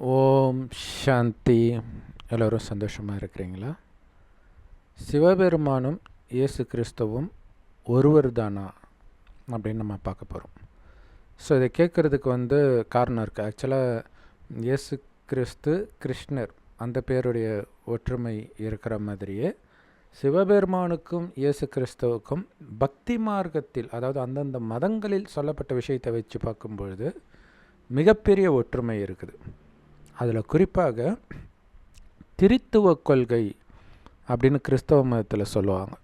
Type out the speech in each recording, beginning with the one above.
ஓம் சாந்தி. எல்லோரும் சந்தோஷமாக இருக்கிறீங்களா? சிவபெருமானும் இயேசு கிறிஸ்துவும் ஒருவர் தானா அப்படின்னு நம்ம பார்க்க போகிறோம். ஸோ இதை கேட்குறதுக்கு காரணம் இருக்குது. ஆக்சுவலாக இயேசு கிறிஸ்து கிருஷ்ணர் அந்த பேருடைய ஒற்றுமை இருக்கிற மாதிரியே சிவபெருமானுக்கும் இயேசு கிறிஸ்துவுக்கும் பக்தி மார்க்கத்தில், அதாவது அந்தந்த மதங்களில் சொல்லப்பட்ட விஷயத்தை வச்சு பார்க்கும்பொழுது மிகப்பெரிய ஒற்றுமை இருக்குது. அதில் குறிப்பாக திரித்துவ கொள்கை அப்படின்னு கிறிஸ்தவ மதத்தில் சொல்லுவாங்க.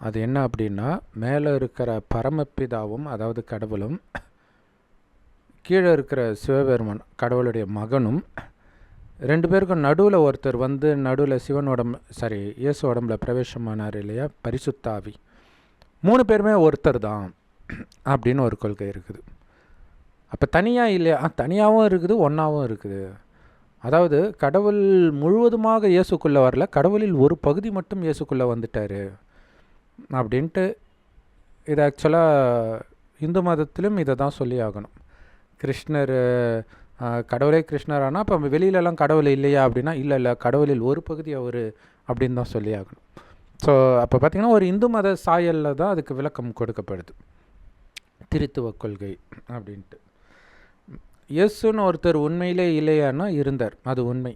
அது என்ன அப்படின்னா, மேலே இருக்கிற பரமபிதாவும் அதாவது கடவுளும், கீழே இருக்கிற சிவபெருமான் கடவுளுடைய மகனும், ரெண்டு பேருக்கும் நடுவில் ஒருத்தர் நடுவில் இயேசு உடம்புல பிரவேசமானார் இல்லையா, பரிசுத்தாவி. 3 பேருமே ஒருத்தர் தான் அப்படின்னு ஒரு கொள்கை இருக்குது. அப்போ தனியாக இல்லையா? தனியாகவும் இருக்குது, ஒன்றாவும் இருக்குது. அதாவது கடவுள் முழுவதுமாக இயேசுக்குள்ளே வரல, கடவுளில் ஒரு பகுதி மட்டும் இயேசுக்குள்ளே வந்துட்டார் அப்படின்ட்டு. இது ஆக்சுவலாக இந்து மதத்திலும் இதை தான் சொல்லி ஆகணும். கிருஷ்ணர் கடவுளே கிருஷ்ணர் ஆனால் அப்போ வெளியிலலாம் கடவுள் இல்லையா அப்படின்னா, இல்லை கடவுளில் ஒரு பகுதி அவர் அப்படின்னு தான் சொல்லி ஆகணும். ஸோ அப்போ பார்த்திங்கன்னா ஒரு இந்து மத சாயலில் தான் அதுக்கு விளக்கம் கொடுக்கப்படுது, திரித்துவ கொள்கை அப்படின்ட்டு. இயேசுன்னு ஒருத்தர் உண்மையிலே இல்லையானா இருந்தார், அது உண்மை.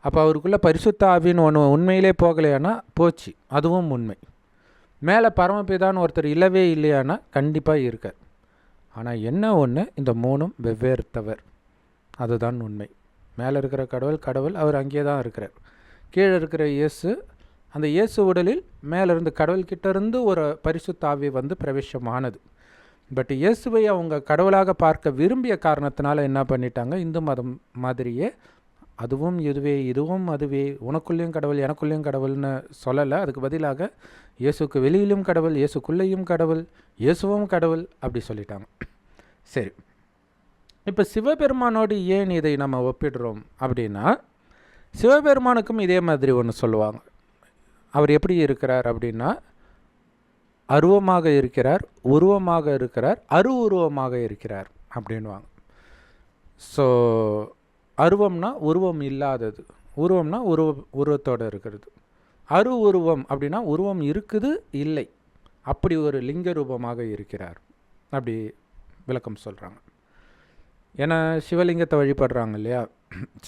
அப்போ அவருக்குள்ளே பரிசுத்த ஆவின்னு ஒன்று உண்மையிலே போகலையானா போச்சு, அதுவும் உண்மை. மேலே பரமபிதான்னு ஒருத்தர் இல்லவே இல்லையானா கண்டிப்பாக இருக்கார். ஆனால் என்ன ஒன்று, இந்த 3ம் வெவ்வேறுத்தவர், அதுதான் உண்மை. மேலே இருக்கிற கடவுள் அவர் அங்கேயே தான் இருக்கிறார். கீழே இருக்கிற இயேசு, அந்த இயேசு உடலில் மேலேருந்து கடவுள்கிட்டேருந்து ஒரு பரிசுத்த ஆவி பிரவேசமானது. பட் இயேசுவை அவங்க கடவுளாக பார்க்க விரும்பிய காரணத்தினால என்ன பண்ணிட்டாங்க, இந்து மதம் மாதிரியே அதுவும் இதுவே இதுவும் அதுவே, உனக்குள்ளேயும் கடவுள் எனக்குள்ளேயும் கடவுள்னு சொல்லலை. அதுக்கு பதிலாக இயேசுக்கு வெளியிலும் கடவுள், இயேசுக்குள்ளேயும் கடவுள், இயேசுவும் கடவுள் அப்படி சொல்லிட்டாங்க. சரி, இப்போ சிவபெருமானோடு ஏன் இதை நம்ம ஒப்பிடுறோம் அப்படின்னா, சிவபெருமானுக்கும் இதே மாதிரி ஒன்று சொல்லுவாங்க. அவர் எப்படி இருக்கிறார் அப்படின்னா, அருவமாக இருக்கிறார், உருவமாக இருக்கிறார், உருவமாக இருக்கிறார் அப்படின்வாங்க. ஸோ அருவம்னா உருவம் இல்லாதது, உருவம்னா உருவத்தோடு இருக்கிறது. உருவம் அப்படின்னா உருவம் இருக்குது இல்லை, அப்படி ஒரு லிங்க ரூபமாக இருக்கிறார் அப்படி விளக்கம் சொல்கிறாங்க. ஏன்னா சிவலிங்கத்தை வழிபடுறாங்க இல்லையா,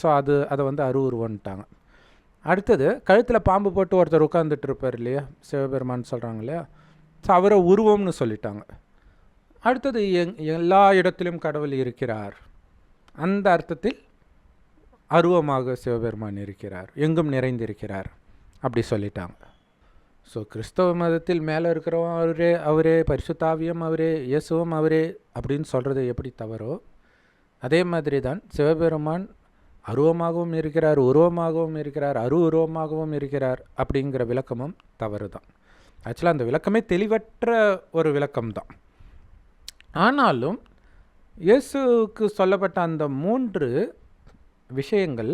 ஸோ அதை உருவன்ட்டாங்க. அடுத்தது கழுத்தில் பாம்பு போட்டு ஒருத்தர் உட்காந்துட்டு இருப்பார் இல்லையா, சிவபெருமான் சொல்கிறாங்க இல்லையா, ஸோ அவரை உருவம்னு சொல்லிட்டாங்க. அடுத்தது எல்லா இடத்திலும் கடவுள் இருக்கிறார், அந்த அர்த்தத்தில் அருவமாக சிவபெருமான் இருக்கிறார், எங்கும் நிறைந்திருக்கிறார் அப்படி சொல்லிட்டாங்க. ஸோ கிறிஸ்தவ மதத்தில் மேலே இருக்கிறவன் அவரே பரிசுத்தாவியம் அவரே, இயேசுவும் அவரே அப்படின்னு சொல்கிறது எப்படி தவறோ, அதே மாதிரி தான் சிவபெருமான் அருவமாகவும் இருக்கிறார், உருவமாகவும் இருக்கிறார், உருவமாகவும் இருக்கிறார் அப்படிங்கிற விளக்கமும் தவறு தான். ஆக்சுவலாக அந்த விளக்கமே தெளிவற்ற ஒரு விளக்கம்தான். ஆனாலும் இயேசுக்கு சொல்லப்பட்ட அந்த 3 விஷயங்கள்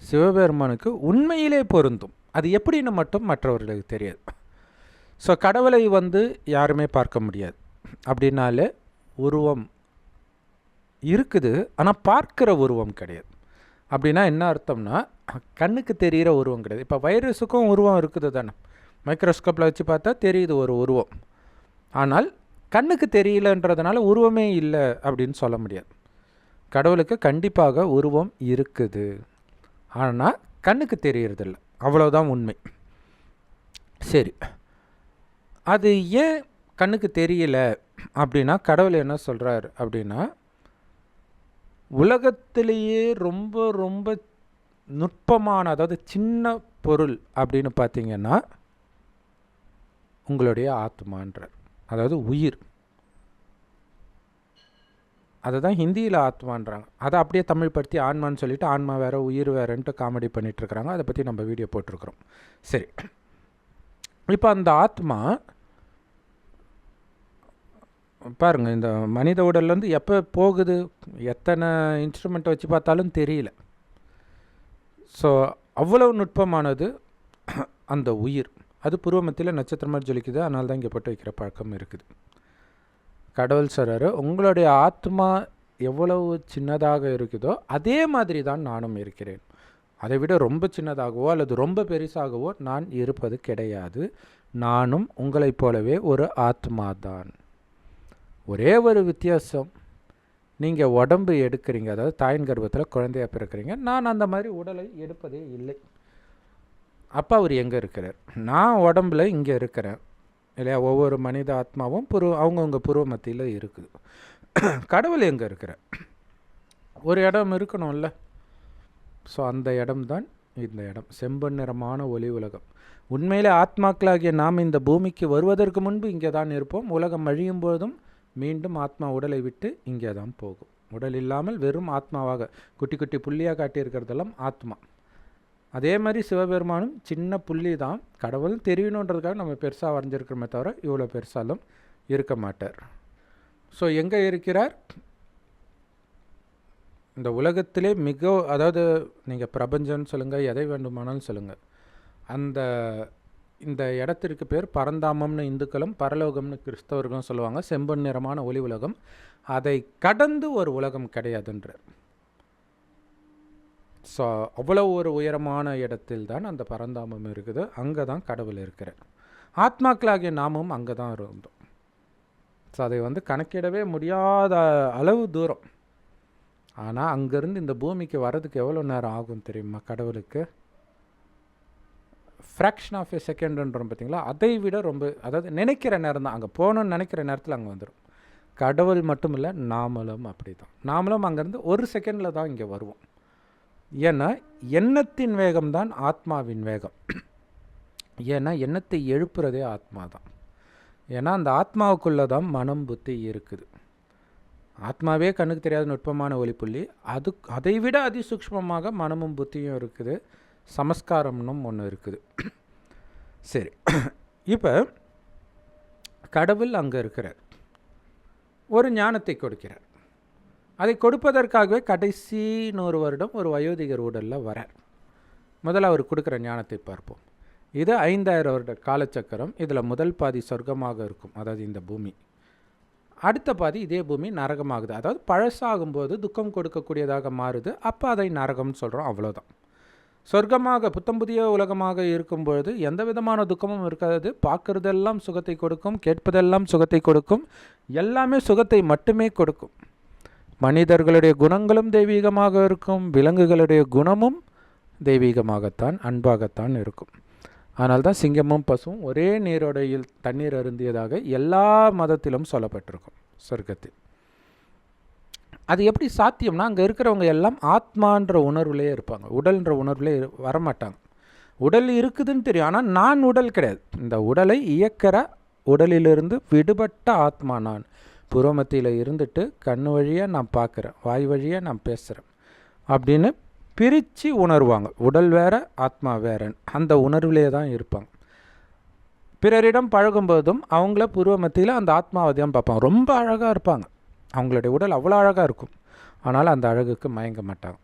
சிவபெருமானுக்கு உண்மையிலே பொருந்தும். அது எப்படின்னு மட்டும் மற்றவர்களுக்கு தெரியாது. ஸோ கடவுளை யாருமே பார்க்க முடியாது அப்படின்னாலே உருவம் இருக்குது, ஆனால் பார்க்குற உருவம் கிடையாது. அப்படின்னா என்ன அர்த்தம்னா, கண்ணுக்கு தெரிகிற உருவம் கிடையாது. இப்போ வைரஸுக்கும் உருவம் இருக்குது தானே, மைக்ரோஸ்கோப்பில் வச்சு பார்த்தா தெரியுது ஒரு உருவம். ஆனால் கண்ணுக்கு தெரியலன்றதுனால உருவமே இல்லை அப்படின்னு சொல்ல முடியாது. கடவுளுக்கு கண்டிப்பாக உருவம் இருக்குது, ஆனால் கண்ணுக்கு தெரியறதில்லை, அவ்வளோதான் உண்மை. சரி, அது ஏன் கண்ணுக்கு தெரியல அப்படின்னா, கடவுள் என்ன சொல்கிறார் அப்படின்னா, உலகத்திலேயே ரொம்ப ரொம்ப நுட்பமான, அதாவது சின்ன பொருள் அப்படின்னு பார்த்திங்கன்னா உங்களுடைய ஆத்மான்றார், அதாவது உயிர். அதை தான் ஹிந்தியில் ஆத்மான்றாங்க, அதை அப்படியே தமிழ் படுத்தி ஆன்மான்னு சொல்லிவிட்டு ஆன்மா வேறு உயிர் வேறுன்ட்டு காமெடி பண்ணிகிட்ருக்குறாங்க. அதை பற்றி நம்ம வீடியோ போட்டிருக்கிறோம். சரி, இப்போ அந்த ஆத்மா பாருங்கள், இந்த மனித உடல்லேருந்து எப்போ போகுது, எத்தனை இன்ஸ்ட்ருமெண்ட்டை வச்சு பார்த்தாலும் தெரியல. ஸோ அவ்வளவு நுட்பமானது அந்த உயிர். அது பூர்வமத்தில் நட்சத்திரம் மாதிரி ஜொலிக்குது, அதனால தான் இங்கே போட்டு வைக்கிற பழக்கம் இருக்குது. கடவுள் சொல்கிறாரு, உங்களுடைய ஆத்மா எவ்வளவு சின்னதாக இருக்குதோ அதே மாதிரி தான் நானும் இருக்கிறேன். அதை விட ரொம்ப சின்னதாகவோ அல்லது ரொம்ப பெருசாகவோ நான் இருப்பது கிடையாது. நானும் உங்களைப் போலவே ஒரு ஆத்மா தான். ஒரே ஒரு வித்தியாசம், நீங்கள் உடம்பு எடுக்கிறீங்க, அதாவது தாயின் கர்ப்பத்தில் குழந்தையாக பிறக்கிறீங்க. நான் அந்த மாதிரி உடலை எடுப்பதே இல்லை. அப்பா அவர் எங்கே இருக்கிறார்? நான் உடம்புல இங்கே இருக்கிறேன் இல்லையா? ஒவ்வொரு மனித ஆத்மாவும் அவங்கவுங்க புருவ மத்தியில் இருக்குது. கடவுள் எங்கே இருக்கிறார்? ஒரு இடம் இருக்கணும்ல. ஸோ அந்த இடம்தான் இந்த இடம், செம்பன் நிறமான ஒளி உலகம். உண்மையிலே ஆத்மாக்களாகிய நாம் இந்த பூமிக்கு வருவதற்கு முன்பு இங்கே தான் இருப்போம். உலகம் அழியும் போதும் மீண்டும் ஆத்மா உடலை விட்டு இங்கே தான் போகும். உடல் இல்லாமல் வெறும் ஆத்மாவாக குட்டி குட்டி புள்ளியாக காட்டியிருக்கிறதெல்லாம் ஆத்மா. அதே மாதிரி சிவபெருமானும் சின்ன புள்ளி தான். கடவுள் தெரியணுன்றதுக்காக நம்ம பெருசாக வரைஞ்சிருக்கிறோமே தவிர இவ்வளோ பெருசாலும் இருக்க மாட்டார். ஸோ எங்கே இருக்கிறார்? இந்த உலகத்திலே அதாவது நீங்கள் பிரபஞ்சம்னு சொல்லுங்கள், எதை வேண்டுமானாலும் சொல்லுங்கள், இந்த இடத்திற்கு பேர் பரந்தாமம்னு இந்துக்களும் பரலோகம்னு கிறிஸ்தவர்களும் சொல்லுவாங்க. செம்பன் நிறமான ஒளி உலகம். அதை கடந்து ஒரு உலகம் கிடையாதுன்றார். ஸோ அவ்வளோ ஒரு உயரமான இடத்தில் தான் அந்த பரந்தாமம் இருக்குது. அங்கே தான் கடவுள் இருக்கிறார். ஆத்மாக்களாகிய நாமும் அங்கே தான் இருந்தோம். ஸோ அதை கணக்கிடவே முடியாத அளவு தூரம். ஆனால் அங்கேருந்து இந்த பூமிக்கு வர்றதுக்கு எவ்வளோ நேரம் ஆகும் தெரியுமா? கடவுளுக்கு ஃப்ராக்ஷன் ஆஃப் எ செகண்டுன்றோம் பார்த்தீங்களா? அதை விட ரொம்ப, அதாவது நினைக்கிற நேரம் தான். அங்கே போகணுன்னு நினைக்கிற நேரத்தில் அங்கே வந்துடும். கடவுள் மட்டும் இல்லை, நாமளும் அப்படி தான். நாமளும் அங்கேருந்து ஒரு செகண்டில் தான் இங்கே வருவோம். ஏன்னா எண்ணத்தின் வேகம் தான் ஆத்மாவின் வேகம். ஏன்னா எண்ணத்தை எழுப்புறதே ஆத்மா தான். ஏன்னா அந்த ஆத்மாவுக்குள்ளே தான் மனம் புத்தி இருக்குது. ஆத்மாவே கண்ணுக்கு தெரியாத நுட்பமான ஒளிப்புள்ளி. அதை விட அதிசூக்ஷ்மமாக மனமும் புத்தியும் இருக்குது. சமஸ்காரம்னும் ஒன்று இருக்குது. சரி, இப்போ கடவுள் அங்கே இருக்கிறார். ஒரு ஞானத்தை கொடுக்கிறார். அதை கொடுப்பதற்காகவே கடைசி 100 வருடம் ஒரு வயோதிகர் உடலில் வரார். முதல்ல அவர் கொடுக்குற ஞானத்தை பார்ப்போம். இது 5000 வருட காலச்சக்கரம். இதில் முதல் பாதி சொர்க்கமாக இருக்கும், அதாவது இந்த பூமி. அடுத்த பாதி இதே பூமி நரகமாகுது. அதாவது பழசாகும்போது துக்கம் கொடுக்கக்கூடியதாக மாறுது. அப்போ அதை நரகம்னு சொல்கிறோம், அவ்வளோதான். சொர்க்கமாக புத்தம் புதிய உலகமாக இருக்கும்பொழுது எந்த விதமான துக்கமும் இருக்காது. பார்க்குறதெல்லாம் சுகத்தை கொடுக்கும், கேட்பதெல்லாம் சுகத்தை கொடுக்கும், எல்லாமே சுகத்தை மட்டுமே கொடுக்கும். மனிதர்களுடைய குணங்களும் தெய்வீகமாக இருக்கும், விலங்குகளுடைய குணமும் தெய்வீகமாகத்தான் அன்பாகத்தான் இருக்கும். அதனால்தான் சிங்கமும் பசுவும் ஒரே நீரோடையில் தண்ணீர் அருந்தியதாக எல்லா மதத்திலும் சொல்லப்பட்டிருக்கும் சொர்க்கத்தில். அது எப்படி சாத்தியம்னா, அங்கே இருக்கிறவங்க எல்லாம் ஆத்மான்ற உணர்வுலேயே இருப்பாங்க. உடல்ன்ற உணர்வுலேயே வரமாட்டாங்க. உடல் இருக்குதுன்னு தெரியும், ஆனால் நான் உடல் கிடையாது. இந்த உடலை இயக்கிற உடலிலிருந்து விடுபட்ட ஆத்மா நான். புறமத்தியில் இருந்துட்டு கண் வழியாக நான் பார்க்குறேன், வாய் வழியாக நான் பேசுகிறேன் அப்படின்னு பிரித்து உணர்வாங்க. உடல் வேற ஆத்மா வேறன்னு அந்த உணர்விலே தான் இருப்பாங்க. பிறரிடம் பழகும்போதும் அவங்கள பூர்வ மத்தியில் அந்த ஆத்மாவதியம் பார்ப்பாங்க. ரொம்ப அழகாக இருப்பாங்க, அவங்களுடைய உடல் அவ்வளோ அழகாக இருக்கும். ஆனால் அந்த அழகுக்கு மயங்க மாட்டாங்க.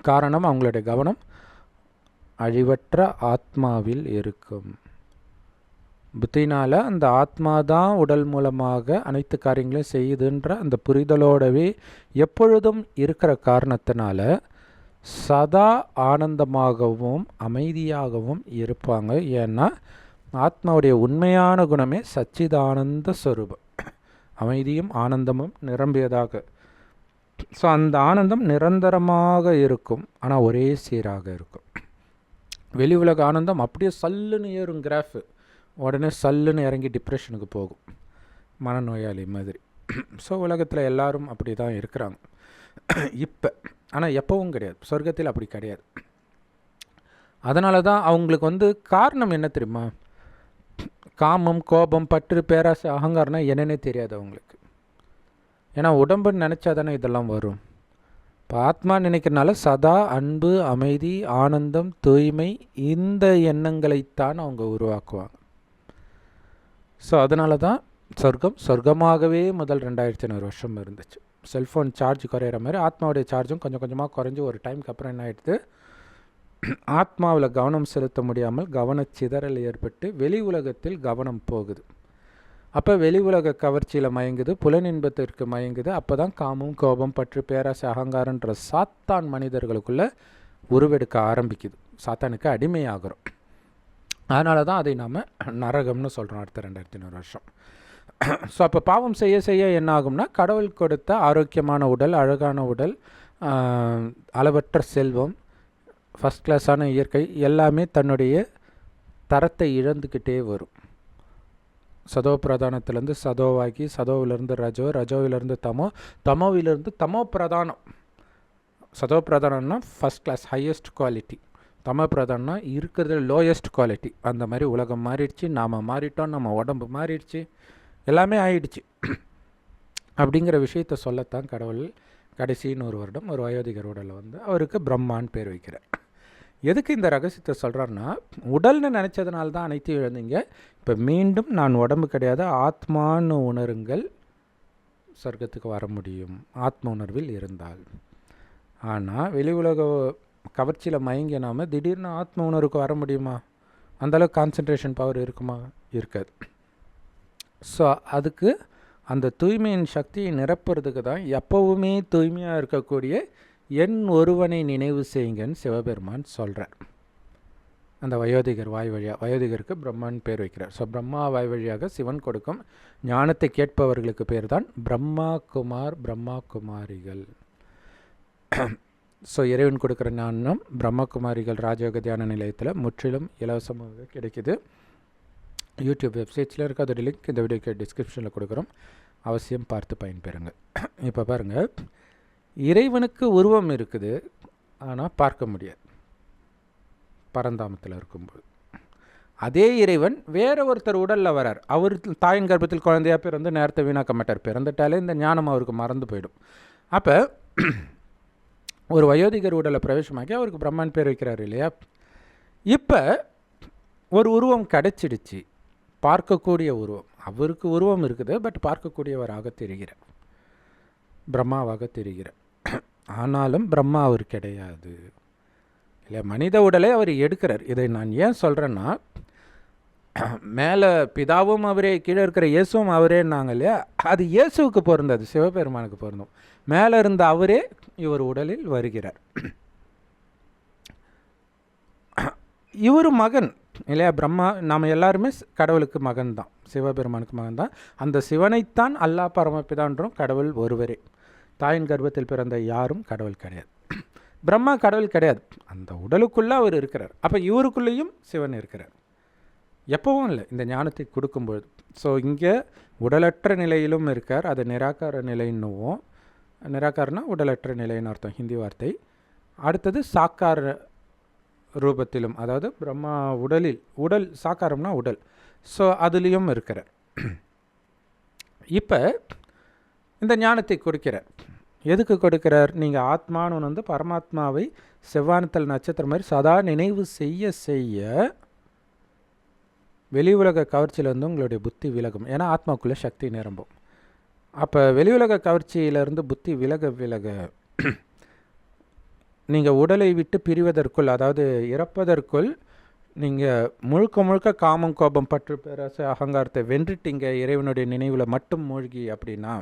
காரணம், அவங்களுடைய கவனம் அழிவற்ற ஆத்மாவில் இருக்கும். புத்தினால் அந்த ஆத்மா தான் உடல் மூலமாக அனைத்து காரியங்களையும் செய்யுதுன்ற அந்த புரிதலோடவே எப்பொழுதும் இருக்கிற காரணத்தினால சதா ஆனந்தமாகவும் அமைதியாகவும் இருப்பாங்க. ஏன்னா ஆத்மாவுடைய உண்மையான குணமே சச்சிதானந்த ஸ்வரூபம், அமைதியும் ஆனந்தமும் நிரம்பியதாக. ஸோ அந்த ஆனந்தம் நிரந்தரமாக இருக்கும், ஆனால் ஒரே சீராக இருக்கும். வெளி உலக ஆனந்தம் அப்படியே சல்லுன்னு ஏறும் கிராஃபு, உடனே சல்லுன்னு இறங்கி டிப்ரெஷனுக்கு போகும், மனநோயாளி மாதிரி. ஸோ உலகத்தில் எல்லாரும் அப்படி தான் இருக்கிறாங்க இப்போ. ஆனால் எப்பவும் கிடையாது, சொர்க்கத்தில் அப்படி கிடையாது. அதனால தான் அவங்களுக்கு காரணம் என்ன தெரியுமா? காமம், கோபம், பற்று, பேராசை, அகங்காரம்னா என்னன்னே தெரியாது அவங்களுக்கு. ஏன்னா உடம்புன்னு நினச்சா தானே இதெல்லாம் வரும். இப்போ ஆத்மா நினைக்கிறனால சதா அன்பு, அமைதி, ஆனந்தம், தூய்மை, இந்த எண்ணங்களைத்தான் அவங்க உருவாக்குவாங்க. ஸோ அதனால தான் சொர்க்கமாகவே முதல் 2500 வருஷம் இருந்துச்சு. செல்ஃபோன் சார்ஜ் குறையிற மாதிரி ஆத்மாவுடைய சார்ஜும் கொஞ்சம் கொஞ்சமாக குறைஞ்சி ஒரு டைமுக்கு அப்புறம் என்ன ஆகிடுது, ஆத்மாவில் கவனம் செலுத்த முடியாமல் கவனச்சிதறல் ஏற்பட்டு வெளி உலகத்தில் கவனம் போகுது. அப்போ வெளி உலக கவர்ச்சியில் மயங்குது, புலனின்பத்திற்கு மயங்குது. அப்போ தான் காமம், கோபம், பற்று, பேராசை, அகங்காரன்ற சாத்தான் மனிதர்களுக்குள்ளே உருவெடுக்க ஆரம்பிக்குது. சாத்தானுக்கு அடிமையாகிறோம். அதனால தான் அதை நாம் நரகம்னு சொல்கிறோம் அடுத்த 2100 வருஷம். ஸோ அப்போ பாவம் செய்ய செய்ய என்ன ஆகும்னா, கடவுள் கொடுத்த ஆரோக்கியமான உடல், அழகான உடல், அளவற்ற செல்வம், ஃபஸ்ட் கிளாஸான இயற்கை எல்லாமே தன்னுடைய தரத்தை இழந்துக்கிட்டே வரும். சதோ பிரதானத்திலேருந்து சதோவாகி, சதோவிலேருந்து ரஜோ, ரஜோவிலேருந்து தமோ, தமோவிலேருந்து தமோ பிரதானம். சதோ பிரதானம்னா ஃபஸ்ட் கிளாஸ் ஹையஸ்ட் குவாலிட்டி, தமோ பிரதானம்னா இருக்கிறது லோயஸ்ட் குவாலிட்டி. அந்த மாதிரி உலகம் மாறிடுச்சு, நாம் மாறிட்டோம், நம்ம உடம்பு மாறிடுச்சு, எல்லாமே ஆயிடுச்சு. அப்படிங்கிற விஷயத்தை சொல்லத்தான் கடவுள் கடைசி 100 வருடம் ஒரு வயோதிகர் உடலில் வந்து அவருக்கு பிரம்மான்னு பேர் வைக்கிறார். எதுக்கு இந்த ரகசியத்தை சொல்கிறாருன்னா, உடல்னு நினச்சதுனால தான் அனைத்தையும் இழந்தீங்க. இப்போ மீண்டும் நான் உடம்பு கிடையாது, ஆத்மான்னு உணருங்கள், சொர்க்கத்துக்கு வர முடியும் ஆத்ம உணர்வில் இருந்தால். ஆனால் வெளி உலக கவர்ச்சியில் மயங்கி நாம் திடீர்னு ஆத்ம உணர்வுக்கு வர முடியுமா? அந்தளவுக்கு கான்சன்ட்ரேஷன் பவர் இருக்குமா? இருக்காது. ஸோ அதுக்கு அந்த தூய்மையின் சக்தியை நிரப்புறதுக்கு தான் எப்போவுமே தூய்மையாக இருக்கக்கூடிய என் ஒருவனை நினைவு செய்யுங்கன்னு சிவபெருமான் சொல்கிறார். அந்த வயோதிகர் வாய் வழியாக, வயோதிகருக்கு பிரம்மன் பேர் வைக்கிறார். ஸோ பிரம்மா வாய் வழியாக சிவன் கொடுக்கும் ஞானத்தை கேட்பவர்களுக்கு பேர் தான் பிரம்மா குமார், பிரம்மா குமாரிகள். ஸோ இறைவன் கொடுக்குற ஞானம் பிரம்மகுமாரிகள் ராஜயோக தியான நிலையத்தில் முற்றிலும் இலவசமாக கிடைக்கிது. யூடியூப் வெப்சைட்ஸில் இருக்க அதோட லிங்க் இந்த வீடியோக்கு டிஸ்கிரிப்ஷனில் கொடுக்குறோம், அவசியம் பார்த்து பயன்பெறுங்க. இப்போ பாருங்கள், இறைவனுக்கு உருவம் இருக்குது, ஆனால் பார்க்க முடியாது பரந்தாமத்தில் இருக்கும்போது. அதே இறைவன் வேற ஒருத்தர் உடலில் வரார். அவர் தாயின் கர்ப்பத்தில் குழந்தையாக பிறந்து நேரத்தை வீணாக்க மாட்டார். பிறந்துட்டாலே இந்த ஞானம் அவருக்கு மறந்து போயிடும். அப்போ ஒரு வயோதிகர் உடலை பிரவேசமாக்கி அவருக்கு பிரம்மான் பேர் வைக்கிறார் இல்லையா? இப்போ ஒரு உருவம் கிடைச்சிடுச்சு, பார்க்கக்கூடிய உருவம். அவருக்கு உருவம் இருக்குது, பட் பார்க்கக்கூடியவராக தெரிகிறார், பிரம்மாவாக தெரிகிறார். ஆனாலும் பிரம்மா அவர் கிடையாது இல்லை. மனித உடலை அவர் எடுக்கிறார். இதை நான் ஏன் சொல்கிறேன்னா, மேலே பிதாவும் அவரே, கீழே இருக்கிற இயேசுவும் அவரேன்னாங்க இல்லையா? அது இயேசுவுக்கு பொருந்தது, சிவபெருமானுக்கு பொருந்தும். மேலே இருந்த அவரே இவர் உடலில் வருகிறார். இவர் மகன் இல்லையா? பிரம்மா, நாம் எல்லாருமே கடவுளுக்கு மகன் தான், சிவபெருமானுக்கு மகன் தான். அந்த சிவனைத்தான் அல்லாஹ் பரமபிதான்றோம். கடவுள் ஒருவரே, தாயின் கர்ப்பத்தில் பிறந்த யாரும் கடவுள் கிடையாது. பிரம்மா கடவுள் கிடையாது, அந்த உடலுக்குள்ளே அவர் இருக்கிறார். அப்போ இவருக்குள்ளேயும் சிவன் இருக்கிறார், எப்பவும் இல்லை, இந்த ஞானத்தை கொடுக்கும்பொழுது. ஸோ இங்கே உடலற்ற நிலையிலும் இருக்கார், அது நிராகார நிலைன்னுவோம். நிராகாரனா உடலற்ற நிலைன்னு அர்த்தம், ஹிந்தி வார்த்தை. அடுத்தது சாக்கார ரூபத்திலும், அதாவது பிரம்மா உடலில், உடல் சாக்காரம்னா உடல், ஸோ அதுலேயும் இருக்கிறார். இப்போ இந்த ஞானத்தை கொடுக்கிறார். எதுக்கு கொடுக்கிறார்? நீங்கள் ஆத்மானு வந்து பரமாத்மாவை செவ்வானத்தில் நட்சத்திரம் மாதிரி சதா நினைவு செய்ய செய்ய வெளி உலக கவர்ச்சியிலேருந்து உங்களுடைய புத்தி விலகும். ஏன்னா ஆத்மாக்குள்ளே சக்தி நிரம்பும். அப்போ வெளி உலக கவர்ச்சியிலேருந்து புத்தி விலக விலக நீங்கள் உடலை விட்டு பிரிவதற்குள், அதாவது இறப்பதற்குள், நீங்கள் முழுக்க முழுக்க காமம், கோபம், பற்று, பேராசை, அகங்காரத்தை வென்றுட்டீங்க, இறைவனுடைய நினைவில் மட்டும் மூழ்கி அப்படின்னா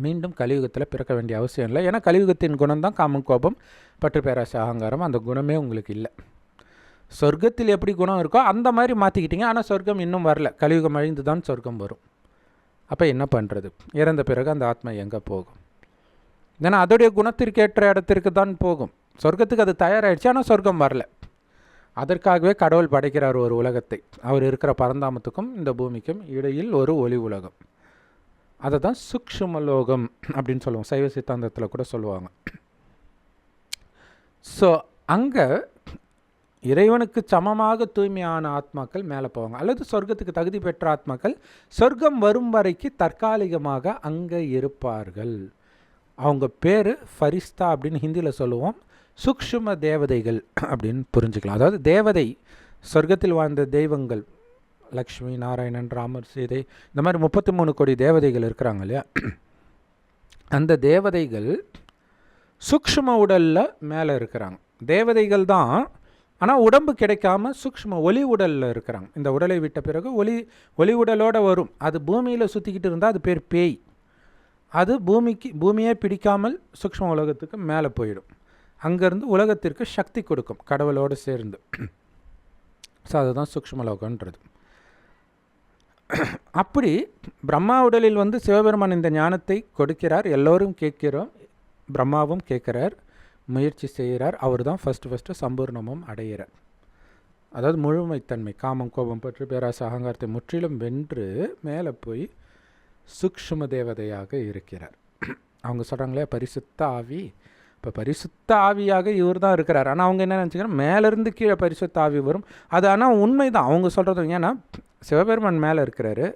மீண்டும் கலியுகத்தில் பிறக்க வேண்டிய அவசியம் இல்லை. ஏன்னா கலியுகத்தின் குணம் தான் காமம், கோபம், பற்று, பேராசை, அகங்காரம். அந்த குணமே உங்களுக்கு இல்லை. சொர்க்கத்தில் எப்படி குணம் இருக்கோ அந்த மாதிரி மாற்றிக்கிட்டீங்க. ஆனால் சொர்க்கம் இன்னும் வரல, கலியுகம் அழிந்து தான் சொர்க்கம் வரும். அப்போ என்ன பண்ணுறது? இறந்த பிறகு அந்த ஆத்மா எங்கே போகும்? ஏன்னா அதோடைய குணத்திற்கேற்ற இடத்திற்கு தான் போகும். சொர்க்கத்துக்கு அது தயாராகிடுச்சு, ஆனால் சொர்க்கம் வரல. அதற்காகவே கடவுள் படைக்கிறார் ஒரு உலகத்தை. அவர் இருக்கிற பரந்தாமத்துக்கும் இந்த பூமிக்கும் இடையில் ஒரு ஒளி உலகம். அதை தான் சூக்ஷ்மலோகம் அப்படின்னு சொல்லுவோம், சைவ சித்தாந்தத்தில் கூட சொல்லுவாங்க. ஸோ அங்கே இறைவனுக்கு சமமாக தூய்மையான ஆத்மாக்கள் மேலே போவாங்க, அல்லது சொர்க்கத்துக்கு தகுதி பெற்ற ஆத்மாக்கள் சொர்க்கம் வரும் வரைக்கு தற்காலிகமாக அங்கே இருப்பார்கள். அவங்க பேர் ஃபரிஸ்தா அப்படின்னு ஹிந்தியில் சொல்லுவோம், சூக்ஷ்ம தேவதைகள் அப்படின்னு புரிஞ்சுக்கலாம். அதாவது தேவதை, சொர்க்கத்தில் வாழ்ந்த தெய்வங்கள், லக்ஷ்மி, நாராயணன், ராமர், சீதை, இந்த மாதிரி 33 கோடி தேவதைகள் இருக்கிறாங்க இல்லையா? அந்த தேவதைகள் சூக்ஷ்ம உடலில் மேலே இருக்கிறாங்க. தேவதைகள் தான் ஆனால் உடம்பு கிடைக்காம சூக்ஷ்ம ஒளி உடலில் இருக்கிறாங்க. இந்த உடலை விட்ட பிறகு ஒளி உடலோடு வரும். அது பூமியில் சுற்றிக்கிட்டு இருந்தால் அது பேர் பேய். அது பூமியே பிடிக்காமல் சூக்ஷ்ம உலகத்துக்கு மேலே போயிடும். அங்கேருந்து உலகத்திற்கு சக்தி கொடுக்கும் கடவுளோடு சேர்ந்து. ஸோ அதுதான் சூக்ஷ்மலோகன்றது. அப்படி பிரம்மா உடலில் வந்து சிவபெருமான் இந்த ஞானத்தை கொடுக்கிறார். எல்லோரும் கேட்கிறோம், பிரம்மாவும் கேட்குறார், முயற்சி செய்கிறார். அவர் தான் ஃபஸ்ட்டு சம்பூர்ணமும் அடைகிறார். அதாவது முழுமைத்தன்மை, காமம் கோபம் பற்றி பேராசை அகங்காரத்தை முற்றிலும் வென்று மேலே போய் சூக்ஷ்ம தேவதையாக இருக்கிறார். அவங்க சொல்கிறாங்களே பரிசுத்த ஆவி, இப்போ பரிசுத்த ஆவியாக இவர் தான் இருக்கிறார். ஆனால் அவங்க என்ன நினச்சிக்கிறாங்க, மேலேருந்து கீழே பரிசுத்த ஆவி வரும். அது ஆனால் உண்மை தான் அவங்க சொல்கிறது. ஏன்னா சிவபெருமான் மேலே இருக்கிறாரு,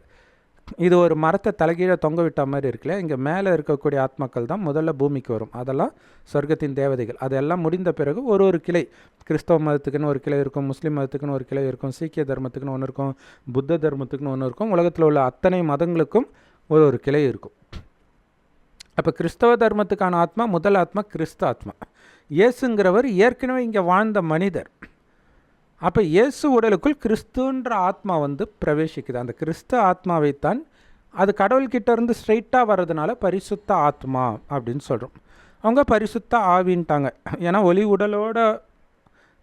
இது ஒரு மரத்தை தலைகீழே தொங்க விட்ட மாதிரி இருக்குல்ல. இங்கே மேலே இருக்கக்கூடிய ஆத்மாக்கள் தான் முதல்ல பூமிக்கு வரும். அதெல்லாம் சொர்க்கத்தின் தேவதைகள். அதெல்லாம் முடிந்த பிறகு ஒரு கிளை, கிறிஸ்தவ மதத்துக்குன்னு ஒரு கிளை இருக்கும், முஸ்லீம் மதத்துக்குன்னு ஒரு கிளை இருக்கும், சீக்கிய தர்மத்துக்குன்னு ஒன்று இருக்கும், புத்த தர்மத்துக்குன்னு ஒன்று இருக்கும். உலகத்தில் உள்ள அத்தனை மதங்களுக்கும் ஒரு கிளை இருக்கும். அப்போ கிறிஸ்தவ தர்மத்துக்கான ஆத்மா முதல் ஆத்மா கிறிஸ்து ஆத்மா. இயேசுங்கிறவர் ஏற்கனவே இங்கே வாழ்ந்த மனிதர். அப்போ இயேசு உடலுக்குள் கிறிஸ்துன்ற ஆத்மா வந்து பிரவேசிக்குது. அந்த கிறிஸ்து ஆத்மாவைத்தான் அது கடவுள்கிட்ட இருந்து ஸ்ட்ரைட்டாக வர்றதுனால பரிசுத்த ஆத்மா அப்படின்னு சொல்கிறோம். அவங்க பரிசுத்த ஆவின்ட்டாங்க. ஏன்னா ஒளி உடலோட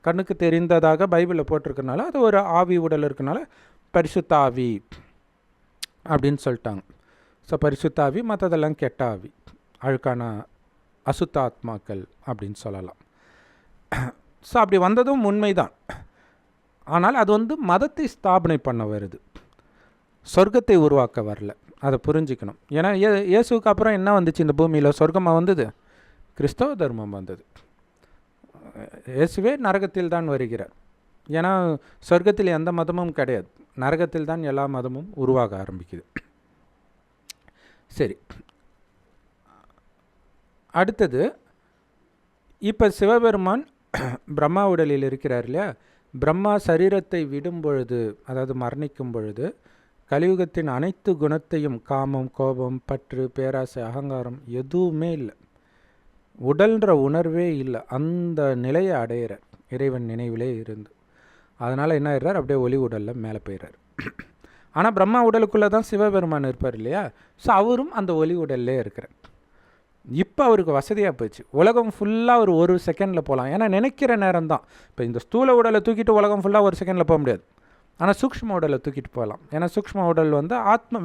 கண்ணுக்கு தெரிந்ததாக பைபிளில் போட்டிருக்கனால அது ஒரு ஆவி உடல் இருக்கனால பரிசுத்த ஆவி அப்படின்னு சொல்லிட்டாங்க. ஸோ பரிசுத்த ஆவி, மற்றதெல்லாம் கெட்ட ஆவி, அழுக்கான அசுத்த ஆத்மாக்கள் அப்படின்னு சொல்லலாம். ஸோ அப்படி வந்ததும் உண்மைதான். ஆனால் அது வந்து மதத்தை ஸ்தாபனை பண்ண வருது, சொர்க்கத்தை உருவாக்க வரல. அதை புரிஞ்சுக்கணும். ஏன்னா இயேசுக்கு அப்புறம் என்ன வந்துச்சு இந்த பூமியில்? சொர்க்கமாக வந்தது, கிறிஸ்தவ தர்மம் வந்தது. இயேசுவே நரகத்தில் தான் வருகிறார். ஏன்னா சொர்க்கத்தில் எந்த மதமும் கிடையாது, நரகத்தில் தான் எல்லா மதமும் உருவாக ஆரம்பிக்குது. சரி, அடுத்தது இப்போ சிவபெருமான் பிரம்மா உடலில் இருக்கிறார் இல்லையா? பிரம்மா சரீரத்தை விடும் பொழுது, அதாவது மரணிக்கும் பொழுது, கலியுகத்தின் அனைத்து குணத்தையும், காமம் கோபம் பற்று பேராசை அகங்காரம் எதுவுமே இல்லை, உடல்ன்ற உணர்வே இல்லை, அந்த நிலையை அடையிறார் இறைவன் நினைவிலே இருந்து. அதனால் என்ன ஆயிடுறார், அப்படியே ஒளி உடலில் மேலே போயிடுறார். ஆனால் பிரம்மா உடலுக்குள்ளே தான் சிவபெருமான் இருப்பார் இல்லையா? ஸோ அவரும் அந்த ஒளி உடல்லே இருக்கிறார். இப்போ அவருக்கு வசதியாக போச்சு, உலகம் ஃபுல்லாக ஒரு செகண்டில் போகலாம். ஏன்னா நினைக்கிற நேரம் தான். இப்போ இந்த ஸ்தூல உடலை தூக்கிட்டு உலகம் ஃபுல்லாக ஒரு செகண்டில் போக முடியாது. ஆனால் சூக்ஷ்ம உடலை தூக்கிட்டு போகலாம். ஏன்னா சூக்ஷ்ம உடல் வந்து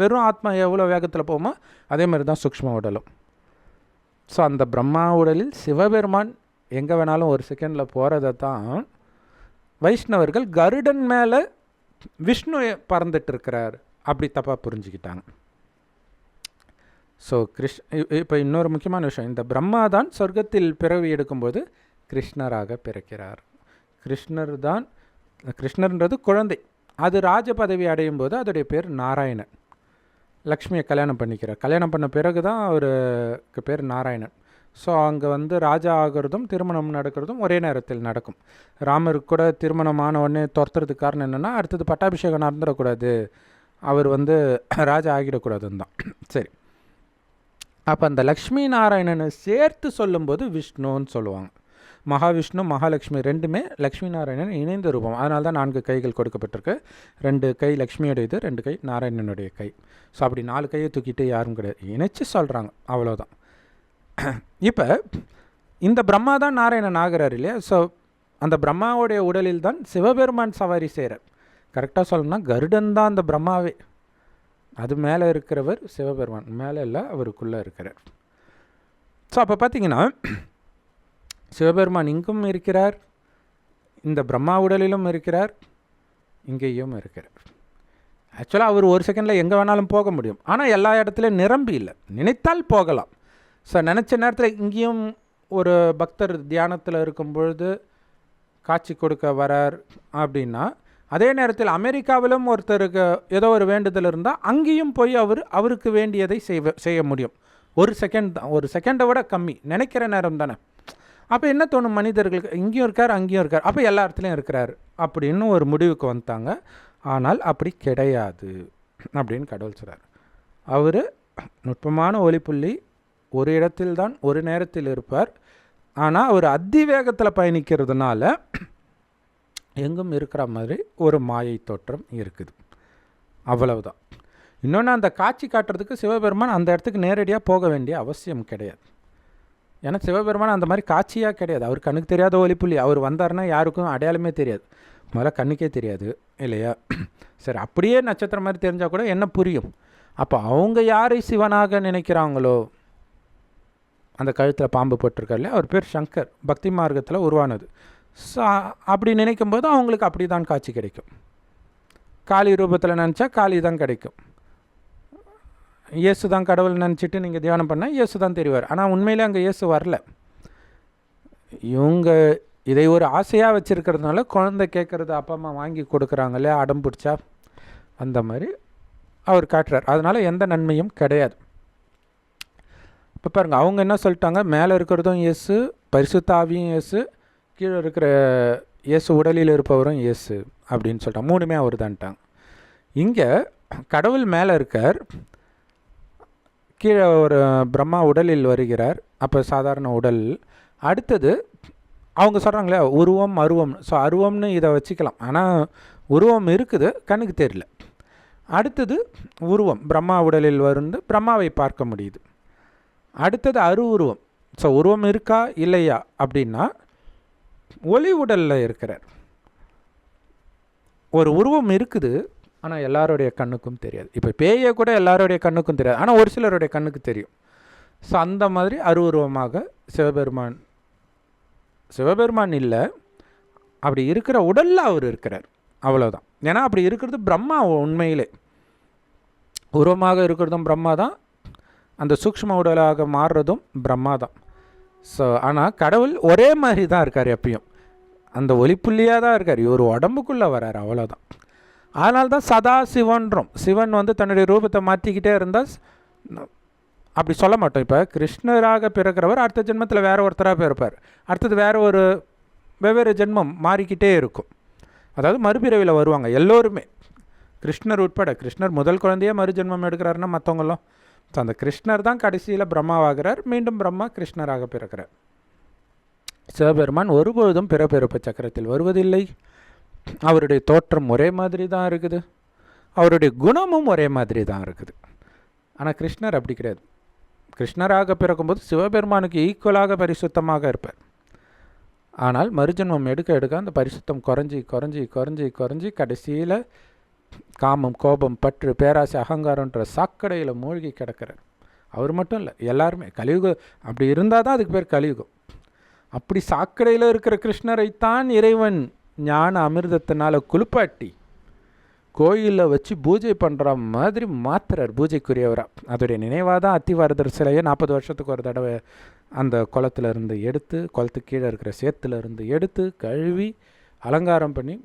வெறும் ஆத்மா எவ்வளோ வேகத்தில் போகுமோ அதே மாதிரி தான் சூக்ஷ்ம உடலும். ஸோ அந்த பிரம்மா உடலில் சிவபெருமான் எங்கே வேணாலும் ஒரு செகண்டில் போகிறத தான் வைஷ்ணவர்கள் கருடன் மேலே விஷ்ணு பறந்துட்டு இருக்கிறார் அப்படி தப்பாக புரிஞ்சுக்கிட்டாங்க. ஸோ இப்போ இன்னொரு முக்கியமான விஷயம், இந்த பிரம்மா தான் சொர்க்கத்தில் பிறவி எடுக்கும்போது கிருஷ்ணராக பிறக்கிறார். கிருஷ்ணர்ன்றது குழந்தை, அது ராஜ பதவி அடையும் போது அதோடைய பேர் நாராயணன். லக்ஷ்மியை கல்யாணம் பண்ணிக்கிறார். கல்யாணம் பண்ண பிறகு தான் அவருக்கு பேர் நாராயணன். ஸோ அங்கே வந்து ராஜா ஆகிறதும் திருமணம் நடக்கிறதும் ஒரே நேரத்தில் நடக்கும். ராமருக்கு கூட திருமணமான உடனே துரத்துறதுக்கு காரணம் என்னென்னா, அடுத்தது பட்டாபிஷேகம் நடந்துடக்கூடாது, அவர் வந்து ராஜா ஆகிடக்கூடாதுன்னு தான். சரி, அப்போ அந்த லக்ஷ்மி நாராயணனை சேர்த்து சொல்லும்போது விஷ்ணுன்னு சொல்லுவாங்க. மகாவிஷ்ணு மகாலட்சுமி ரெண்டுமே லக்ஷ்மி நாராயணன் இணைந்த ரூபம். அதனால தான் 4 கைகள் கொடுக்கப்பட்டிருக்கு. 2 கை லக்ஷ்மியோடையது, 2 கை நாராயணனுடைய கை. ஸோ அப்படி 4 கையை தூக்கிட்டு யாரும் கிடையாது, இணைச்சி சொல்கிறாங்க, அவ்வளோதான். இப்போ இந்த பிரம்மா தான் நாராயணன் ஆகிறார் இல்லையா? ஸோ அந்த பிரம்மாவுடைய உடலில் தான் சிவபெருமான் சவாரி செய்கிறார். கரெக்டாக சொல்லணும்னா கருடன் தான் அந்த பிரம்மாவே. அது மேலே இருக்கிறவர் சிவபெருமான், மேலே இல்லை, அவருக்குள்ளே இருக்கிறார். ஸோ அப்போ பார்த்தீங்கன்னா சிவபெருமான் இங்கும் இருக்கிறார், இந்த பிரம்மா உடலிலும் இருக்கிறார், இங்கேயும் இருக்கிறார். ஆக்சுவலாக அவர் ஒரு செகண்டில் எங்கே வேணாலும் போக முடியும். ஆனால் எல்லா இடத்துலையும் நிரம்பி இல்லை, நினைத்தால் போகலாம். ஸோ நினச்ச நேரத்தில் இங்கேயும் ஒரு பக்தர் தியானத்தில் இருக்கும் பொழுது காட்சி கொடுக்க வரார் அப்படின்னா, அதே நேரத்தில் அமெரிக்காவிலும் ஒருத்தருக்கு ஏதோ ஒரு வேண்டுதல் இருந்தால் அங்கேயும் போய் அவருக்கு வேண்டியதை செய்ய முடியும். ஒரு செகண்ட் தான், ஒரு செகண்டை விட கம்மி, நினைக்கிற நேரம் தானே. அப்போ என்ன தோணும் மனிதர்களுக்கு, இங்கேயும் இருக்கார் அங்கேயும் இருக்கார், அப்போ எல்லா இடத்துலையும் இருக்கிறார் அப்படின்னு ஒரு முடிவுக்கு வந்துட்டாங்க. ஆனால் அப்படி கிடையாது அப்படின்னு கடவுள் சொல்கிறார். அவர் நுட்பமான ஒளிப்புள்ளி, ஒரு இடத்தில்தான் ஒரு நேரத்தில் இருப்பார். ஆனால் அவர் அதிவேகத்தில் பயணிக்கிறதுனால எங்கும் இருக்கிற மாதிரி ஒரு மாயை தோற்றம் இருக்குது, அவ்வளவுதான். இன்னொன்று, அந்த காட்சி காட்டுறதுக்கு சிவபெருமான் அந்த இடத்துக்கு நேரடியாக போக வேண்டிய அவசியம் கிடையாது. ஏன்னா சிவபெருமான் அந்த மாதிரி காட்சியாக கிடையாது. அவர் கண்ணுக்கு தெரியாத ஒளிப்புள்ளி. அவர் வந்தார்னா யாருக்கும் அடையாளமே தெரியாது, முதல்ல கண்ணுக்கே தெரியாது இல்லையா? சரி, அப்படியே நட்சத்திரம் மாதிரி தெரிஞ்சால் கூட என்ன புரியும்? அப்போ அவங்க யாரை சிவனாக நினைக்கிறாங்களோ, அந்த கழுத்தில் பாம்பு போட்டிருக்காரு இல்லையா, அவர் பேர் சங்கர், பக்தி மார்க்கத்தில் உருவானது. ஸோ அப்படி நினைக்கும் போது அவங்களுக்கு அப்படி தான் காட்சி கிடைக்கும். காளி ரூபத்தில் நினச்சா காளி தான் கிடைக்கும். இயேசு தான் கடவுள் நினச்சிட்டு நீங்கள் தியானம் பண்ணால் இயேசு தான் தெரிவார். ஆனால் உண்மையிலே அங்கே இயேசு வரல. இவங்க இதை ஒரு ஆசையாக வச்சுருக்கிறதுனால குழந்தை கேட்குறது அப்பா அம்மா வாங்கி கொடுக்குறாங்களே அடம் பிடிச்சா, அந்த மாதிரி அவர் காட்டுறார். அதனால் எந்த நன்மையும் கிடையாது. இப்போ பாருங்கள், அவங்க என்ன சொல்லிட்டாங்க, மேலே இருக்கிறதும் இயேசு, பரிசுத்த ஆவியும் இயேசு, கீழே இருக்கிற இயேசு உடலில் இருப்பவரும் இயேசு அப்படின்னு சொல்லிட்டாங்க. மூணுமே அவர் தான்ட்டாங்க. இங்கே கடவுள் மேலே இருக்கார், கீழே ஒரு பிரம்மா உடலில் வருகிறார், அப்போ சாதாரண உடல். அடுத்தது அவங்க சொல்கிறாங்களே உருவம் அருவம். ஸோ அருவம்னு இதை வச்சுக்கலாம், ஆனால் உருவம் இருக்குது, கண்ணுக்கு தெரியல. அடுத்தது உருவம், பிரம்மா உடலில் வந்து பிரம்மாவை பார்க்க முடியுது. அடுத்தது உருவம். ஸோ உருவம் இருக்கா இல்லையா அப்படின்னா ஒளி உடலில் இருக்கிறார். ஒரு உருவம் இருக்குது, ஆனால் எல்லாருடைய கண்ணுக்கும் தெரியாது. இப்போ பேயை கூட எல்லாருடைய கண்ணுக்கும் தெரியாது, ஆனால் ஒரு சிலருடைய கண்ணுக்கு தெரியும். ஸோ அந்த மாதிரி உருவமாக சிவபெருமான் இல்லை, அப்படி இருக்கிற உடலில் அவர் இருக்கிறார், அவ்வளோதான். ஏன்னா அப்படி இருக்கிறது பிரம்மா. உண்மையிலே உருவமாக இருக்கிறதும் பிரம்மா தான், அந்த சூக்ஷ்ம உடலாக மாறுறதும் பிரம்மா தான். ஸோ ஆனால் கடவுள் ஒரே மாதிரி தான் இருக்கார், எப்பயும் அந்த ஒளிப்புள்ளியாக தான் இருக்கார், ஒரு உடம்புக்குள்ளே வரார், அவ்வளோதான். அதனால தான் சதா சிவன்றோம். சிவன் வந்து தன்னுடைய ரூபத்தை மாற்றிக்கிட்டே இருந்தால் அப்படி சொல்ல மாட்டோம். இப்போ கிருஷ்ணராக பிறக்கிறவர் அடுத்த ஜென்மத்தில் வேறு ஒருத்தராக பிறப்பார், அடுத்தது வேறு ஒரு வெவ்வேறு ஜென்மம் மாறிக்கிட்டே இருக்கும். அதாவது மறுபிறவியில் வருவாங்க எல்லோருமே, கிருஷ்ணர் உட்பட. கிருஷ்ணர் முதல் குழந்தையே மறுஜென்மம் எடுக்கிறாருன்னா மற்றவங்களும். ஸோ அந்த கிருஷ்ணர் தான் கடைசியில் பிரம்மாவாகிறார், மீண்டும் பிரம்மா கிருஷ்ணராக பிறக்கிறார். சிவபெருமான் ஒருபொழுதும் பிறப்பிறப்பு சக்கரத்தில் வருவதில்லை. அவருடைய தோற்றம் ஒரே மாதிரி தான் இருக்குது, அவருடைய குணமும் ஒரே மாதிரி தான் இருக்குது. ஆனால் கிருஷ்ணர் அப்படி கிடையாது. கிருஷ்ணராக பிறக்கும்போது சிவபெருமானுக்கு ஈக்குவலாக பரிசுத்தமாக இருப்பார். ஆனால் மறுஜென்மம் எடுக்க அந்த பரிசுத்தம் குறைஞ்சி கடைசியில் காமம், கோபம், பற்று, பேராசை, அகங்காரன்ற சாக்கடையில் மூழ்கி கிடக்கிறார். அவர் மட்டும் இல்லை, எல்லாருமே. கலியுகம் அப்படி இருந்தால் தான் அதுக்கு பேர் கலியுகம். அப்படி சாக்கடையில் இருக்கிற கிருஷ்ணரைத்தான் இறைவன் ஞான அமிர்தத்தினால் குளிப்பாட்டி கோயிலில் வச்சு பூஜை பண்ணுற மாதிரி மாத்துறார், பூஜைக்குரியவராக. அதோடைய நினைவாக தான் அத்திவாரதர் சிலையை 40 வருஷத்துக்கு ஒரு தடவை அந்த குளத்துலேருந்து எடுத்து, குளத்துக்கு கீழே இருக்கிற சேத்துலேருந்து எடுத்து கழுவி அலங்காரம் பண்ணி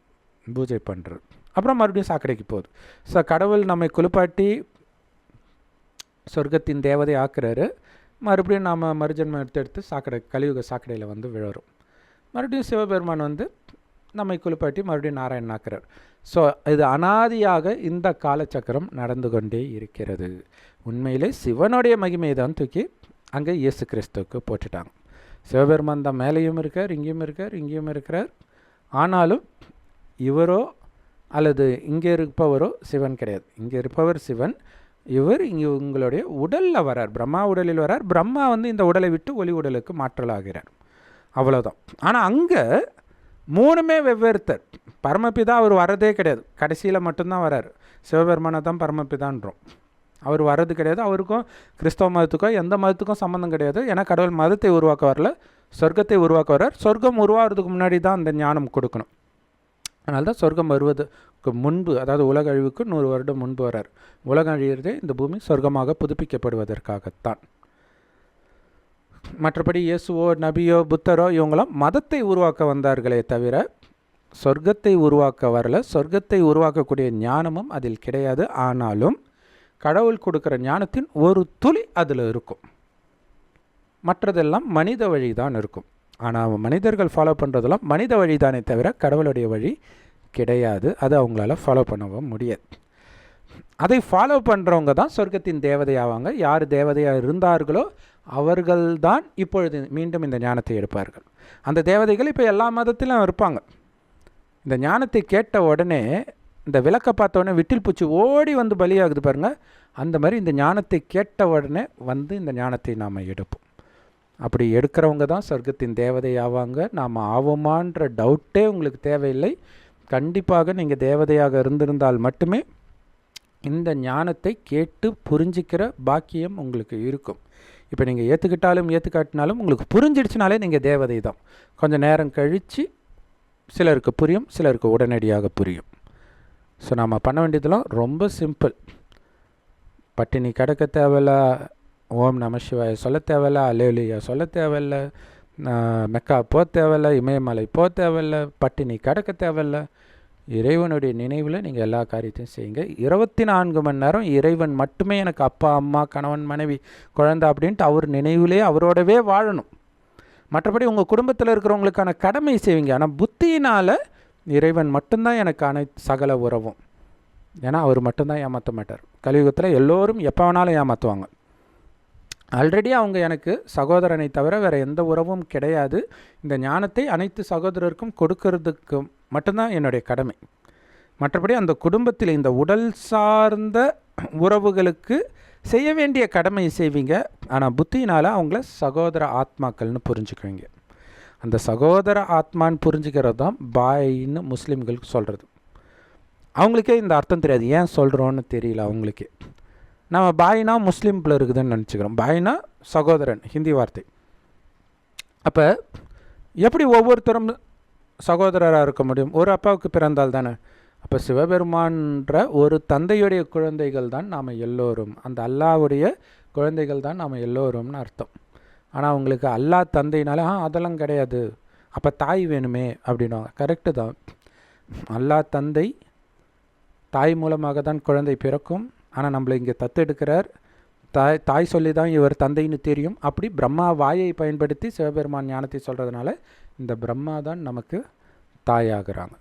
பூஜை பண்ணுறது. அப்புறம் மறுபடியும் சாக்கடைக்கு போகுது. ஸோ கடவுள் நம்மை குளிப்பாட்டி சொர்க்கத்தின் தேவதை ஆக்குறாரு. மறுபடியும் நாம் மறுஜன்மம் எடுத்து சாக்கடை, கலியுக சாக்கடையில் வந்து விழுறோம். மறுபடியும் சிவபெருமான் வந்து நம்மை குளிப்பாட்டி மறுபடியும் நாராயணன் ஆக்குறார். ஸோ இது அனாதியாக இந்த காலச்சக்கரம் நடந்து கொண்டே இருக்கிறது. உண்மையிலே சிவனுடைய மகிமையை தான் தூக்கி அங்கே இயேசு கிறிஸ்துவுக்கு போட்டுட்டாங்க. சிவபெருமான் தான் மேலேயும் இருக்கார், இங்கேயும் இருக்கிறார். ஆனாலும் இவரோ அல்லது இங்கே இருப்பவரோ சிவன் கிடையாது. இங்கே இருப்பவர் சிவன், இவர் இங்கே உங்களுடைய உடலில் வரார், பிரம்மா உடலில் வரார். பிரம்மா வந்து இந்த உடலை விட்டு ஒளி உடலுக்கு மாற்றலாகிறார், அவ்வளோதான். ஆனால் அங்கே மூணுமே வெவ்வேறுத்தர். பரமபிதா அவர் வரதே கிடையாது, கடைசியில் மட்டும்தான் வரார். சிவபெருமானை தான் பரமபிதான்றோம். அவர் வர்றது கிடையாது. அவருக்கும் கிறிஸ்தவ மதத்துக்கும் எந்த மதத்துக்கும் சம்மந்தம் கிடையாது. ஏன்னா கடவுள் மதத்தை உருவாக்க வரல, சொர்க்கத்தை உருவாக்க வர்றார். சொர்க்கம் உருவாகிறதுக்கு முன்னாடி தான் அந்த ஞானம் கொடுக்கணும். அதனால தான் சொர்க்கம் வருவதுக்கு முன்பு, அதாவது உலக அழிவுக்கு 100 வருடம் முன்பு வரார். உலகம் அழியிறதே இந்த பூமி சொர்க்கமாக புதுப்பிக்கப்படுவதற்காகத்தான். மற்றபடி இயேசுவோ நபியோ புத்தரோ இவங்களாம் மதத்தை உருவாக்க வந்தார்களே தவிர சொர்க்கத்தை உருவாக்க வரல. சொர்க்கத்தை உருவாக்கக்கூடிய ஞானமும் அதில் கிடையாது. ஆனாலும் கடவுள் கொடுக்குற ஞானத்தின் ஒரு துளி அதில் இருக்கும், மற்றதெல்லாம் மனித வழி தான் இருக்கும். ஆனால் மனிதர்கள் ஃபாலோ பண்ணுறதெல்லாம் மனித வழி தானே தவிர கடவுளுடைய வழி கிடையாது. அது அவங்களால ஃபாலோ பண்ணவும் முடியாது. அதை ஃபாலோ பண்ணுறவங்க தான் சொர்க்கத்தின் தேவதையாவாங்க. யார் தேவதையாக இருந்தார்களோ அவர்கள்தான் இப்பொழுது மீண்டும் இந்த ஞானத்தை எடுப்பார்கள். அந்த தேவதைகள் இப்போ எல்லா மதத்திலும் இருப்பாங்க. இந்த ஞானத்தை கேட்ட உடனே இந்த விளக்கை பார்த்த உடனே விட்டில் பூச்சி ஓடி வந்து பலியாகுது பாருங்கள். அந்த மாதிரி இந்த ஞானத்தை கேட்ட உடனே வந்து இந்த ஞானத்தை நாம் எடுப்போம். அப்படி எடுக்கிறவங்க தான் சொர்க்கத்தின் தேவதை ஆவாங்க. நாம் ஆவோமான்ற டவுட்டே உங்களுக்கு தேவையில்லை. கண்டிப்பாக நீங்கள் தேவதையாக இருந்திருந்தால் மட்டுமே இந்த ஞானத்தை கேட்டு புரிஞ்சிக்கிற பாக்கியம் உங்களுக்கு இருக்கும். இப்போ நீங்கள் ஏற்றுக்கிட்டாலும் ஏற்றுக்காட்டினாலும் உங்களுக்கு புரிஞ்சிடுச்சுனாலே நீங்கள் தேவதை தான். கொஞ்சம் நேரம் கழித்து சிலருக்கு புரியும், சிலருக்கு உடனடியாக புரியும். ஸோ நாம் பண்ண வேண்டியதெல்லாம் ரொம்ப சிம்பிள். பட்டினி கிடக்க தேவையில்ல, ஓம் நம சிவாய சொல்ல தேவையில்ல, அலேலியா சொல்ல தேவையில்ல, மெக்கா போக தேவையில்ல, இமயமலை போக தேவையில்ல, பட்டினி கிடக்க தேவையில்ல. இறைவனுடைய நினைவில் நீங்கள் எல்லா காரியத்தையும் செய்யுங்க. 24 மணி நேரம் இறைவன் மட்டுமே எனக்கு அப்பா, அம்மா, கணவன், மனைவி, குழந்தை அப்படின்ட்டு அவர் நினைவிலே அவரோடவே வாழணும். மற்றபடி உங்கள் குடும்பத்தில் இருக்கிறவங்களுக்கான கடமை செய்வீங்க. ஆனால் புத்தியினால் இறைவன் மட்டும்தான் எனக்கு சகல உறவும். ஏன்னா அவர் மட்டும்தான் ஏமாற்ற மாட்டார். கலியுகத்தில் எல்லோரும் எப்போ வேணாலும் ஏமாற்றுவாங்க. ஆல்ரெடி அவங்க எனக்கு சகோதரனை தவிர வேறு எந்த உறவும் கிடையாது. இந்த ஞானத்தை அனைத்து சகோதரருக்கும் கொடுக்கறதுக்கு மட்டும்தான் என்னுடைய கடமை. மற்றபடி அந்த குடும்பத்தில் இந்த உடல் சார்ந்த உறவுகளுக்கு செய்ய வேண்டிய கடமை செய்வீங்க. ஆனால் புத்தியினால் அவங்கள சகோதர ஆத்மாக்கள்னு புரிஞ்சுக்குவீங்க. அந்த சகோதர ஆத்மான்னு புரிஞ்சுக்கிறது தான் பாயின்னு முஸ்லீம்களுக்கு சொல்கிறது. அவங்களுக்கே இந்த அர்த்தம் தெரியாது, ஏன் சொல்கிறோன்னு தெரியல அவங்களுக்கே. நம்ம பாயினா முஸ்லீமில் இருக்குதுன்னு நினச்சிக்கிறோம். பாயினா சகோதரன், ஹிந்தி வார்த்தை. அப்போ எப்படி ஒவ்வொருத்தரும் சகோதரராக இருக்க முடியும்? ஒரு அப்பாவுக்கு பிறந்தால் தானே. அப்போ சிவபெருமான்ற ஒரு தந்தையுடைய குழந்தைகள் தான் நாம் எல்லோரும். அந்த அல்லாவுடைய குழந்தைகள் தான் நாம் எல்லோரும்னு அர்த்தம். ஆனால் அவங்களுக்கு அல்லா தந்தைனால அதெல்லாம் கிடையாது, அப்போ தாய் வேணுமே அப்படின்வாங்க. கரெக்டு தான். அல்லா தந்தை, தாய் மூலமாக தான் குழந்தை பிறக்கும். ஆனால் நம்மளை இங்கே தத்தெடுக்கிறார். தாய் சொல்லி தான் இவர் தந்தைன்னு தெரியும். அப்படி பிரம்மா வாயை பயன்படுத்தி சிவபெருமான் ஞானத்தை சொல்கிறதுனால இந்த பிரம்மா தான் நமக்கு தாயாகிறாங்க.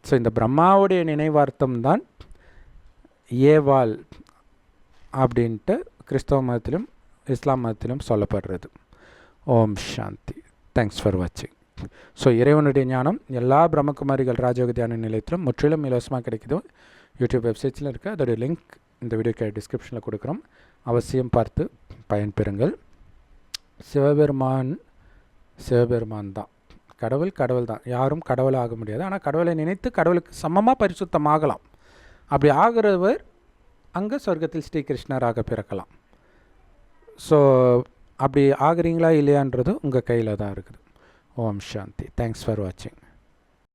ஸோ இந்த பிரம்மாவுடைய நினைவார்த்தம் தான் ஏவாள் அப்படின்ட்டு கிறிஸ்தவ மதத்திலும் இஸ்லாம் மதத்திலும் சொல்லப்படுறது. ஓம் சாந்தி. தேங்க்ஸ் ஃபார் வாட்சிங். ஸோ இறைவனுடைய ஞானம் எல்லா பிரம்மகுமாரிகள் ராஜயோக தியான நிலையத்திலும் முற்றிலும் இலவசமாக கிடைக்குது. யூடியூப் வெப்சைட்ஸில் இருக்குது. அதோடைய லிங்க் இந்த வீடியோக்கு டிஸ்கிரிப்ஷனில் கொடுக்குறோம். அவசியம் பார்த்து பயன்பெறுங்கள். சிவபெருமான் தான். கடவுள் தான். யாரும் கடவுள் ஆக முடியாது. ஆனால் கடவுளை நினைத்து கடவுளுக்கு சமமாக பரிசுத்தமாகலாம். அப்படி ஆகிறவர் அங்கே சொர்க்கத்தில் ஸ்ரீகிருஷ்ணராக பிறக்கலாம். ஸோ அப்படி ஆகிறீங்களா இல்லையான்றது உங்கள் கையில் தான் இருக்குது. ஓம் சாந்தி. தேங்க்ஸ் ஃபார் வாட்சிங்.